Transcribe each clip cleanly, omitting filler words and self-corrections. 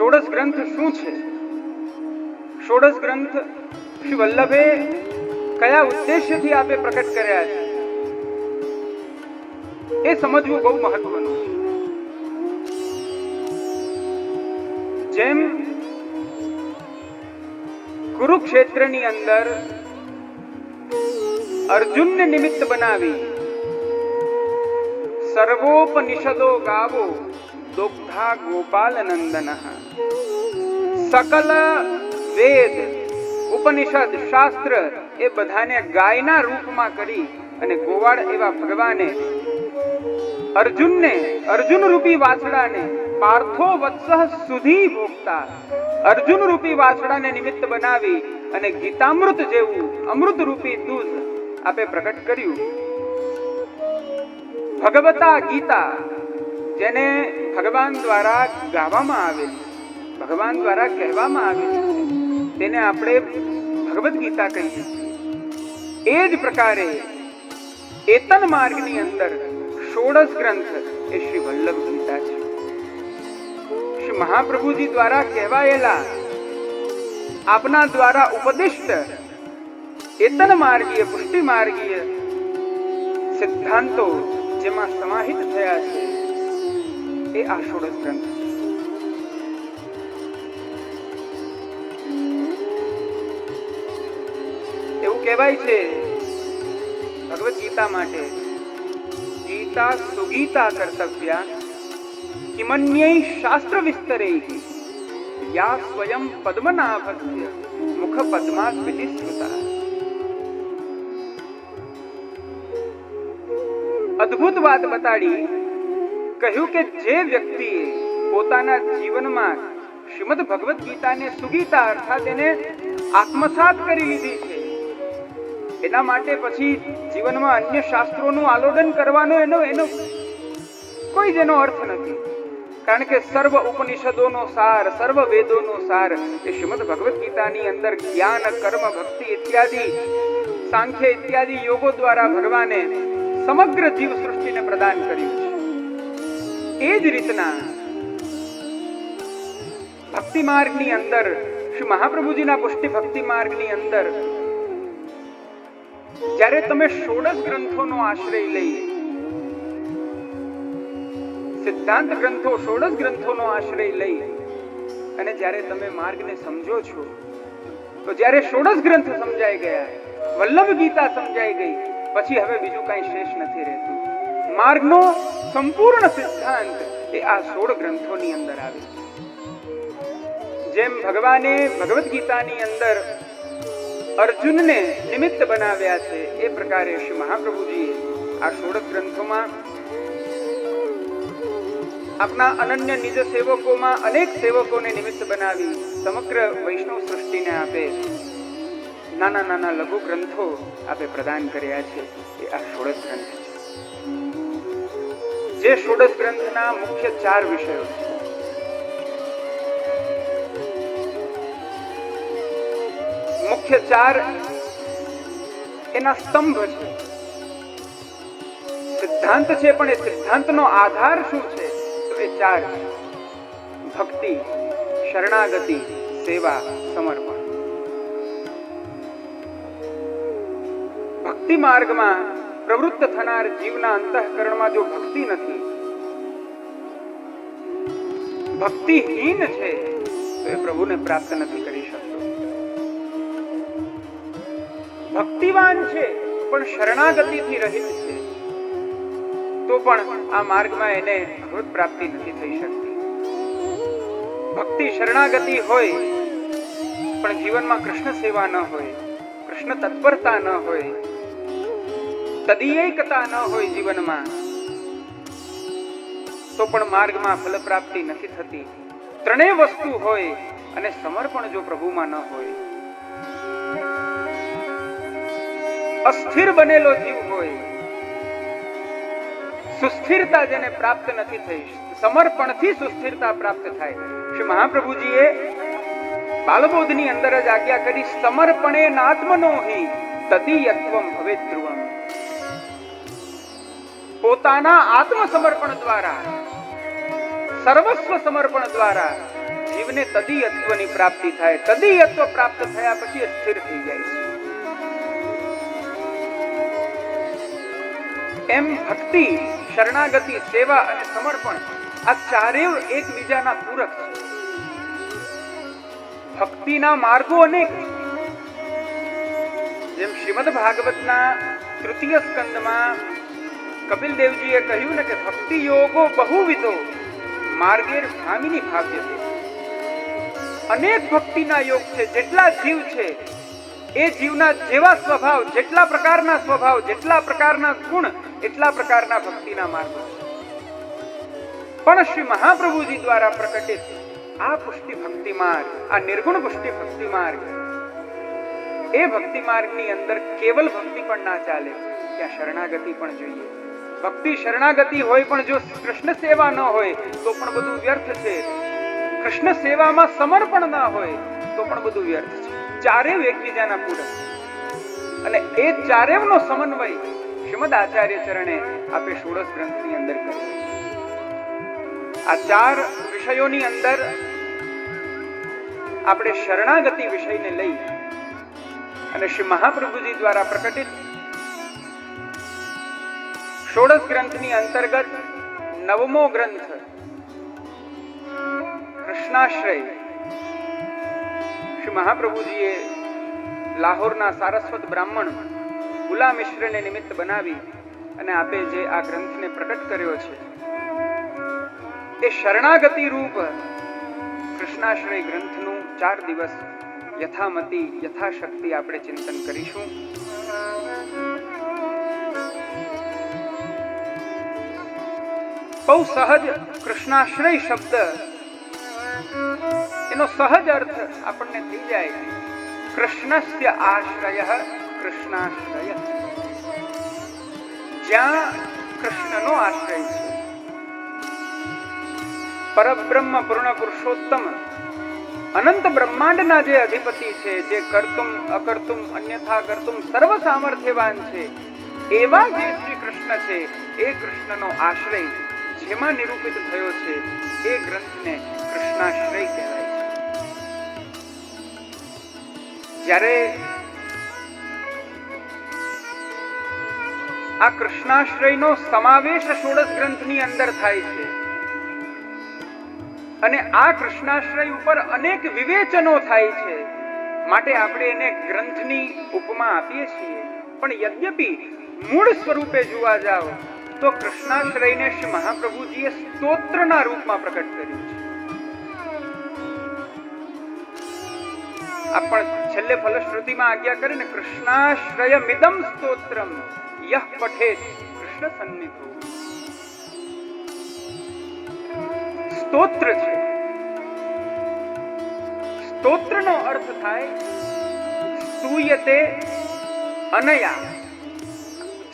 ષોડશ ગ્રંથ શું છે? ષોડશ ગ્રંથ શ્રી વલ્લભે કયા ઉદ્દેશ્યથી આપે પ્રકટ કર્યા છે એ સમજવું બહુ મહત્વનું છે. જેમ કુરુક્ષેત્રની અંદર અર્જુનને નિમિત્ત બનાવી સર્વોપનિષદો ગાવો દુગ્ધા ગોપાલ નંદન, સકલ વેદ ઉપનિષદ શાસ્ત્ર એ બધાને ગાયના રૂપમાં કરી અને ગોવાળ એવા ભગવાને અર્જુનને, અર્જુન રૂપી વાછડાને પાર્થો વત્સઃ સુધી ભોગતા અર્જુન રૂપી વાછડાને નિમિત્ત બનાવી અને ગીતામૃત જેવું અમૃત રૂપી દૂધ આપે પ્રકટ કર્યું. ભગવતા ગીતા જેને ભગવાન દ્વારા ગાવામાં આવેલી, ભગવાન દ્વારા કહેવામાં આવેલી, તેને આપણે ભગવદ ગીતા કહીએ. એ જ પ્રકારે એતન માર્ગની અંદર ષોડશ ગ્રંથ એ શ્રી વલ્લભ ગીતા છે. શ્રી મહાપ્રભુજી દ્વારા કહેવાયેલા, આપના દ્વારા ઉપદિષ્ટ એતન માર્ગીય, પુષ્ટિ માર્ગીય સિદ્ધાંતો જેમાં સમાહિત થયા છે એ આ ષોડશ ગ્રંથ છે. એવું કહેવાય છે ભગવદ ગીતા માટે, ગીતા સુગીતા કર્તવ્યા કિમન્યૈ શાસ્ત્ર વિસ્તરૈઃ યા સ્વયં પદ્મનાભસ્ય મુખ પદ્માસ્મિતિ સ્મૃતા. અદ્ભુત વાત બતાડી, કહ્યું કે જે વ્યક્તિએ પોતાના જીવનમાં શ્રીમદ ભગવદ ગીતાને સુગીતા અર્થાત એને આત્મસાત કરી લીધી છે, એના માટે પછી જીવનમાં અન્ય શાસ્ત્રોનું આલોડન કરવાનો એનો કોઈ જેનો અર્થ નથી. કારણ કે સર્વ ઉપનિષદોનો સાર, સર્વ વેદોનો સાર એ શ્રીમદ ભગવદ ગીતાની અંદર જ્ઞાન, કર્મ, ભક્તિ ઇત્યાદિ, સાંખ્ય ઇત્યાદિ યોગો દ્વારા ભગવાને સમગ્ર જીવ સૃષ્ટિને પ્રદાન કર્યું છે. એ જ રીતના ભક્તિ માર્ગની અંદર, શ્રી મહાપ્રભુજીના પુષ્ટિ ભક્તિ માર્ગની અંદર જ્યારે તમે ષોડશ ગ્રંથોનો આશ્રય લઈ, સિદ્ધાંત ગ્રંથો, ષોડશ ગ્રંથોનો આશ્રય લઈ અને જ્યારે તમે માર્ગને સમજો છો, તો જ્યારે ષોડશ ગ્રંથ સમજાઈ ગયા, વલ્લભ ગીતા સમજાઈ ગઈ, પછી હવે બીજું કઈ શેષ નથી રહેતું. માર્ગનો સંપૂર્ણ સિદ્ધાંત એ આ 16 ગ્રંથોની અંદર આવે છે. જેમ ભગવાને ભગવદ ગીતાની અંદર અર્જુનને નિમિત્ત બનાવ્યા છે, એ પ્રકારે શ્રી મહાપ્રભુજીએ આ 16 ગ્રંથોમાં આપના અનન્ય નિજ સેવકોમાં અનેક સેવકોને નિમિત્ત બનાવી સમગ્ર વૈષ્ણવ સૃષ્ટિને આપે નાના નાના લઘુ ગ્રંથો આપે પ્રદાન કર્યા છે. એ આ 16 ગ્રંથ છે. જે 16 ગ્રંથના મુખ્ય 4 વિષયો છે. મુખ્ય 4 એના સ્તંભ છે, સિદ્ધાંત છે, પણ એ સિદ્ધાંતનો આધાર શું છે? તો એ 4 છે: ભક્તિ, શરણાગતિ, સેવા, સમર્પણ. ભક્તિ માર્ગમાં પ્રવૃત્ત થનાર જીવના અંતઃકરણમાં જો ભક્તિ નથી, ભક્તિહીન છે, તો એ પ્રભુને પ્રાપ્ત નથી કરી શકતો. ભક્તિવાન છે પણ શરણાગતિથી રહિત છે, તો પણ આ માર્ગમાં એને ભગવત પ્રાપ્તિ નથી થઈ શકતી. ભક્તિ શરણાગતિ હોય પણ જીવનમાં કૃષ્ણ સેવા ન હોય, કૃષ્ણ તત્પરતા ન હોય, તદીયૈકતા ન હોય જીવનમાં, તો પણ માર્ગમાં ફલ પ્રાપ્તિ નથી થતી. ત્રણેય વસ્તુ હોય અને સમર્પણ જો પ્રભુમાં ન હોય, અસ્થિર બનેલો જીવ હોય, સુસ્થિરતા જેને પ્રાપ્ત નથી થઈ, સમર્પણથી સુસ્થિરતા પ્રાપ્ત થાય. શ્રી મહાપ્રભુજીએ બાલબોધની અંદર જ આજ્ઞા કરી, સમર્પણે નાત્મનો હિ તદીયત્વમ ભવેત ધ્રુવમ. પોતાના આત્મ સમર્પણ દ્વારા, સર્વસ્વ સમર્પણ દ્વારા જીવને જીવને તદીયત્વની પ્રાપ્તિ થાય. તદીયત્વ પ્રાપ્ત થયા પછી એ સ્થિર થઈ જાય છે. એમ ભક્તિ, શરણાગતિ, સેવા અને સમર્પણ આ ચારેય એકબીજાના પૂરક છે. ભક્તિના માર્ગો અનેક છે. જેમ શ્રીમદ ભાગવતના તૃતીય સ્કંદમાં કપિલ દેવજીએ કહ્યું ને કે ભક્તિ યોગો બહુવિધો માર્ગેર ભામિની ભાવ્યતે. અનેક ભક્તિના યોગ છે. જેટલા જીવ છે એ જીવના જેવા સ્વભાવ, જેટલા પ્રકારના સ્વભાવ, જેટલા પ્રકારના ગુણ, એટલા પ્રકારના ભક્તિના માર્ગો છે. પણ શ્રી મહાપ્રભુજી દ્વારા પ્રકટિત આ પુષ્ટિ ભક્તિ માર્ગ, આ નિર્ગુણ પુષ્ટિ ભક્તિ માર્ગ, એ ભક્તિ માર્ગની અંદર કેવલ ભક્તિ પણ ના ચાલે, ત્યાં શરણાગતિ પણ જોઈએ. ભક્તિ શરણાગતિ હોય પણ જો કૃષ્ણ સેવા ન હોય તો પણ બધું વ્યર્થ છે. કૃષ્ણ સેવામાં સમર્પણ ના હોય તો પણ બધું વ્યર્થ છે. ચારેય એકબીજાના પૂરક અને એ ચારેયનો સમન્વય શ્રીમદ આચાર્ય ચરણે આપે ષોડશ ગ્રંથની અંદર કર્યો. આ ચાર વિષયોની અંદર આપણે શરણાગતિ વિષયને લઈ અને શ્રી મહાપ્રભુજી દ્વારા પ્રકટિત ષોડશ ગ્રંથની અંતર્ગત નવમો ગ્રંથ કૃષ્ણાશ્રય શ્રી મહાપ્રભુજીએ લાહોરના સારસ્વત બ્રાહ્મણ ગુલામ મિશ્રને નિમિત્ત બનાવી અને આપે જે આ ગ્રંથને પ્રકટ કર્યો છે એ શરણાગતિ રૂપ કૃષ્ણાશ્રય ગ્રંથનું 4 દિવસ યથામતિ યથાશક્તિ આપણે ચિંતન કરીશું. બહુ સહજ કૃષ્ણાશ્રય શબ્દ એનો સહજ અર્થ આપણને થઈ જાય કૃષ્ણસ્ય આશ્રય કૃષ્ણાશ્રય. જ્યાં કૃષ્ણનો આશ્રય છે, પરબ્રહ્મ પૂર્ણ પુરુષોત્તમ અનંત બ્રહ્માંડના જે અધિપતિ છે, જે કર્તુમ અકર્તુમ અન્યથા કર્તુમ સર્વ સામર્થ્યવાન છે, એવા જે શ્રી કૃષ્ણ છે એ કૃષ્ણનો આશ્રય જેમાં નિરૂપિત થયો છે એ ગ્રંથને કૃષ્ણાશ્રય કહેવાય છે. જ્યારે આ કૃષ્ણાશ્રયનો સમાવેશ ષોડશ ગ્રંથની અંદર થાય છે અને આ કૃષ્ણાશ્રય ઉપર અનેક વિવેચનો થાય છે, માટે આપણે એને ગ્રંથની ઉપમા આપીએ છીએ. પણ યદ્યપિ મૂળ સ્વરૂપે જોવા જાઓ તો કૃષ્ણાશ્રયને શ્રી મહાપ્રભુજીએ સ્તોત્રના રૂપમાં પ્રકટ કર્યું છે. આપણ છેલ્લે ફલશ્રુતિમાં આજ્ઞા કરે ને કૃષ્ણાશ્રય મિદમ સ્તોત્રમ યહ પઠેત કૃષ્ણ સન્નિધો. સ્તોત્ર છે. સ્તોત્રનો અર્થ થાય સ્તુયતે અનયા.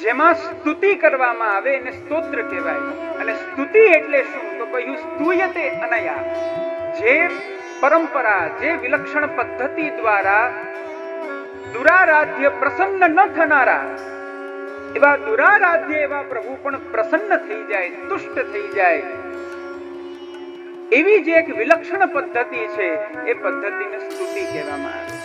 જેમાં સ્તુતિ કરવામાં આવે એને સ્તોત્ર કહેવાય. અને સ્તુતિ એટલે શું તો કહ્યું સ્તુયતે અનયા. જે પરંપરા, જે વિલક્ષણ પદ્ધતિ દ્વારા દુરારાધ્ય પ્રસન્ન ન થનારા એવા દુરારાધ્ય એવા પ્રભુ પણ પ્રસન્ન થઈ જાય, તુષ્ટ થઈ જાય, એવી જે એક વિલક્ષણ પદ્ધતિ છે એ પદ્ધતિને સ્તુતિ કહેવામાં આવે.